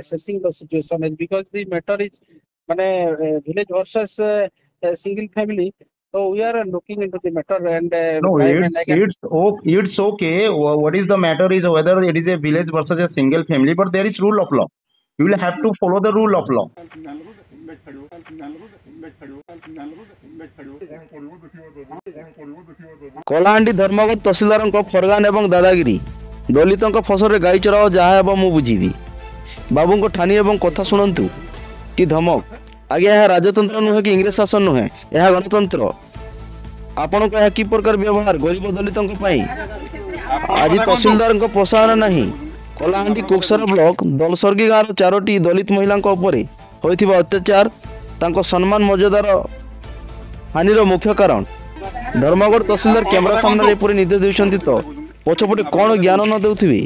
assessing the situation is because the matter is village versus single family. So we are looking into the matter and No, time and again. it's okay. What is the matter is whether it is a village versus a single family, but there is rule of law. You will have to follow the rule of law. Kalahandi Dharamgarh ତହସିଲଦାରଙ୍କ ଫରଗାନ ଏବଂ ଦାଦାଗିରି ଦଳିତଙ୍କ ଫସଲରେ ଗାଈ ଚରାଅ ଯାହା ହେବ ମୁଁ ବୁଝିବି। ବାବୁଙ୍କ ଠାନି ଏବଂ କଥା ଶୁଣନ୍ତୁ କି ଧମକ। ଆଜ୍ଞା ଏହା ରାଜତନ୍ତ୍ର ନୁହେଁ କି ଇଂରେଜ ଶାସନ ନୁହେଁ, ଏହା ଗଣତନ୍ତ୍ର। ଆପଣଙ୍କ ଏହା କି ପ୍ରକାର ବ୍ୟବହାର ଗରିବ ଦଳିତଙ୍କ ପାଇଁ? ଆଜି ତହସିଲଦାରଙ୍କ ପ୍ରୋତ୍ସାହନ ନାହିଁ। କଳାହାଣ୍ଡି କୋକସରା ବ୍ଲକ ଦଲସର୍ଗୀ ଗାଁର 4ଟି ଦଳିତ ମହିଳାଙ୍କ ଉପରେ ହୋଇଥିବା ଅତ୍ୟାଚାର ତାଙ୍କ ସମ୍ମାନ ମର୍ଯ୍ୟାଦାର ହାନିର ମୁଖ୍ୟ କାରଣ। ଧର୍ମଗଡ଼ ତହସିଲଦାର କ୍ୟାମେରା ସାମ୍ନାରେ ଏପରି ନିର୍ଦ୍ଦେଶ ଦେଉଛନ୍ତି ତ ପଛପଟେ କ'ଣ ଜ୍ଞାନ ନ ଦେଉଥିବେ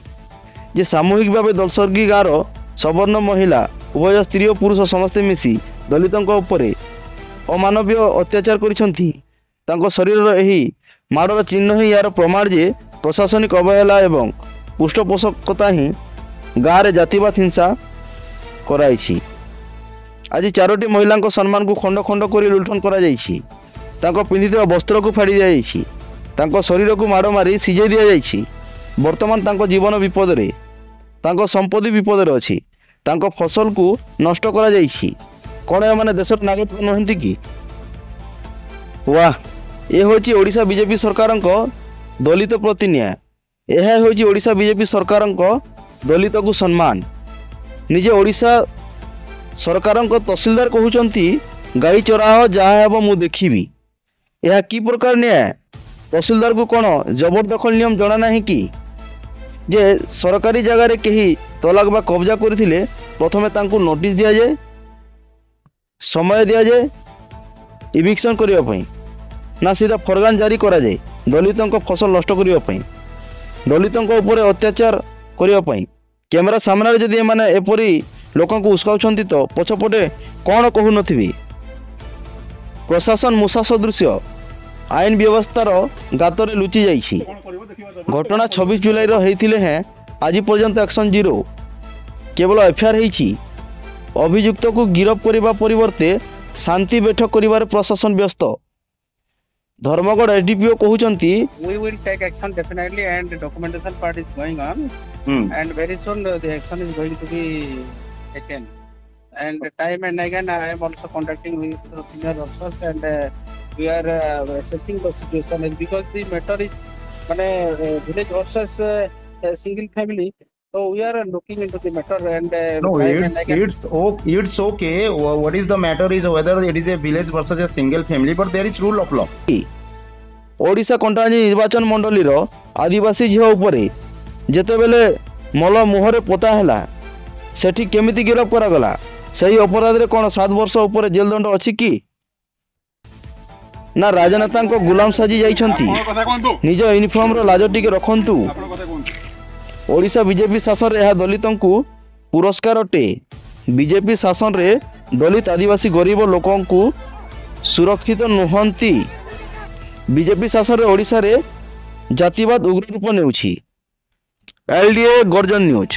ଯେ ସାମୂହିକ ଭାବେ ଦଲସର୍ଗୀ ଗାଁର ସବର୍ଣ୍ଣ ମହିଳା ଉଭୟ ସ୍ତ୍ରୀ ଓ ପୁରୁଷ ସମସ୍ତେ ମିଶି ଦଳିତଙ୍କ ଉପରେ ଅମାନବୀୟ ଅତ୍ୟାଚାର କରିଛନ୍ତି। ତାଙ୍କ ଶରୀରର ଏହି ମାଡ଼ର ଚିହ୍ନ ହିଁ ଏହାର ପ୍ରମାଣ ଯେ ପ୍ରଶାସନିକ ଅବହେଳା ଏବଂ ପୃଷ୍ଠପୋଷକତା ହିଁ ଗାଁରେ ଜାତିବାଦ ହିଂସା କରାଇଛି। ଆଜି 4ଟି ମହିଳାଙ୍କ ସମ୍ମାନକୁ ଖଣ୍ଡ ଖଣ୍ଡ କରି ଲୁଣ୍ଠନ କରାଯାଇଛି। ତାଙ୍କ ପିନ୍ଧିଥିବା ବସ୍ତ୍ରକୁ ଫାଡ଼ି ଦିଆଯାଇଛି। ତାଙ୍କ ଶରୀରକୁ ମାଡ଼ ମାରି ସିଝାଇ ଦିଆଯାଇଛି। ବର୍ତ୍ତମାନ ତାଙ୍କ ଜୀବନ ବିପଦରେ, ତାଙ୍କ ସମ୍ପତ୍ତି ବିପଦରେ ଅଛି। ତାଙ୍କ ଫସଲକୁ ନଷ୍ଟ କରାଯାଇଛି। କ'ଣ ଏମାନେ ଦେଶର ନାଗରିକ ନୁହନ୍ତି କି? ୱାହ, ଏ ହେଉଛି ଓଡ଼ିଶା ବିଜେପି ସରକାରଙ୍କ ଦଳିତ ପ୍ରତି ନ୍ୟାୟ। ଏହା ହେଉଛି ଓଡ଼ିଶା ବିଜେପି ସରକାରଙ୍କ ଦଳିତକୁ ସମ୍ମାନ। ନିଜେ ଓଡ଼ିଶା ସରକାରଙ୍କ ତହସିଲଦାର କହୁଛନ୍ତି ଗାଈ ଚରାଅ ଯାହା ହେବ ମୁଁ ଦେଖିବି। ଏହା କି ପ୍ରକାର ନ୍ୟାୟ? ତହସିଲଦାରକୁ କ'ଣ ଜବରଦଖଲ ନିୟମ ଜଣା ନାହିଁ କି? ଯେ ସରକାରୀ ଜାଗାରେ କେହି ତଲାକ ବା କବ୍ଜା କରିଥିଲେ ପ୍ରଥମେ ତାଙ୍କୁ ନୋଟିସ୍ ଦିଆଯାଏ, ସମୟ ଦିଆଯାଏ ଇଭିକ୍ସନ୍ କରିବା ପାଇଁ, ନା ସିଧା ଫରଗାନ ଜାରି କରାଯାଏ ଦଳିତଙ୍କ ଫସଲ ନଷ୍ଟ କରିବା ପାଇଁ, ଦଳିତଙ୍କ ଉପରେ ଅତ୍ୟାଚାର କରିବା ପାଇଁ। କ୍ୟାମେରା ସାମ୍ନାରେ ଯଦି ଏମାନେ ଏପରି ଲୋକଙ୍କୁ ଉସ୍କାଉଛନ୍ତି ତ ପଛପଟେ କ'ଣ କହୁନଥିବେ? ପ୍ରଶାସନ ମୂଷା ସଦୃଶ ଆଇନ ବ୍ୟବସ୍ଥାର ଗାତରେ ଲୁଚି ଯାଇଛି। ଘଟଣା 26 ଜୁଲାଇର ହେଇଥିଲେ ହେଁ ଆଜି ପର୍ଯ୍ୟନ୍ତ ଆକ୍ସନ୍ ଜିରୋ। କେବଳ ଏଫଆଇଆର୍ ହେଇଛି। ଅଭିଯୁକ୍ତକୁ ଗିରଫ କରିବା ପରିବର୍ତ୍ତେ ଶାନ୍ତି ବୈଠକ କରିବାରେ ପ୍ରଶାସନ ବ୍ୟସ୍ତ। ଧର୍ମଗଡ଼ ଏସଡିପିଓ କହୁଛନ୍ତି We will take action definitely and the documentation part is going on and very soon the action is going to be taken. And time and again I am also contacting with the senior officers and we are assessing the situation is because the matter is village versus single family. So we are looking into the matter and No, time and again. it's okay. What is the matter is whether it is a village versus a single family, but there is rule of law. Odisha Kantabanji ନିର୍ବାଚନ ମଣ୍ଡଳୀର ଆଦିବାସୀ ଝିଅ ଉପରେ ଯେତେବେଳେ mall ମୁହଁରେ ପୋତା ହେଲା ସେଠି କେମିତି ଗିରଫ କରାଗଲା? ସେହି ଅପରାଧରେ କ'ଣ 7 ବର୍ଷ ଉପରେ ଜେଲ ଦଣ୍ଡ ଅଛି କି? ନା ରାଜନେତାଙ୍କ ଗୁଲାମ ସାଜି ଯାଇଛନ୍ତି? ନିଜ ୟୁନିଫର୍ମର ଲାଜ ଟିକେ ରଖନ୍ତୁ। ଓଡ଼ିଶା ବିଜେପି ଶାସନରେ ଏହା ଦଳିତଙ୍କୁ ପୁରସ୍କାର ଅଟେ। ବିଜେପି ଶାସନରେ ଦଳିତ ଆଦିବାସୀ ଗରିବ ଲୋକଙ୍କୁ ସୁରକ୍ଷିତ ନୁହନ୍ତି। ବିଜେପି ଶାସନରେ ଓଡ଼ିଶାରେ ଜାତିବାଦ ଉଗ୍ର ରୂପ ନେଉଛି। LDA ଗର୍ଜନ ନ୍ୟୁଜ୍।